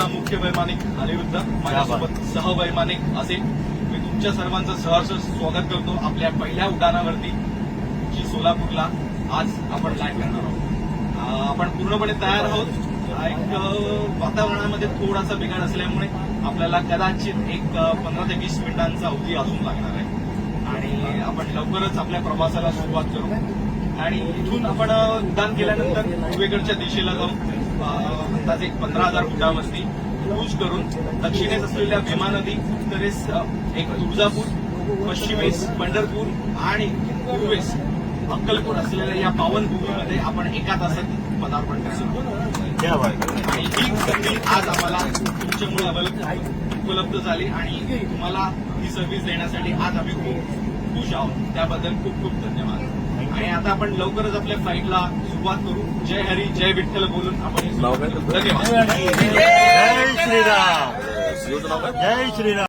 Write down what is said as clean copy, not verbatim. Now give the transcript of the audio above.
मुख्य वैमानिक अनिरुद्ध, माझ्यासोबत सहवैमानिक असेल. मी तुमच्या सर्वांचं सहर्ष स्वागत करतो आपल्या पहिल्या उड्डाणावरती, जी सोलापूरला आज आपण लँड करणार आहोत. आपण पूर्णपणे तयार आहोत. एक वातावरणामध्ये थोडासा बिघाड असल्यामुळे आपल्याला कदाचित एक 15 ते 20 मिनिटांचा अवधी अजून लागणार आहे आणि आपण लवकरच आपल्या प्रवासाला सुरुवात करू. आणि इथून आपण उड्डाण केल्यानंतर पूर्वेकडच्या दिशेला जाऊन अंदाजे 15,000 फुटावरती क्रूज करून दक्षिणेस असलेल्या भीमा नदी, उत्तरेस एक तुळजापूर, पश्चिमेस पंढरपूर आणि पूर्वेस अक्कलकोट असलेल्या या पावनभूमीमध्ये आपण एका तासात पदार्पण करू. आणि ही संधी आज आम्हाला तुमच्यामुळे उपलब्ध झाली आणि तुम्हाला ही सर्व्हिस देण्यासाठी आज आम्ही खूप खुश आहोत. त्याबद्दल खूप खूप धन्यवाद. आणि आता आपण लवकरच आपल्या फ्लाईटला सुरुवात करू. जय हरी जय विठ्ठल बोलून आपण धन्यवाद. जय श्रीराम. जय श्रीराम.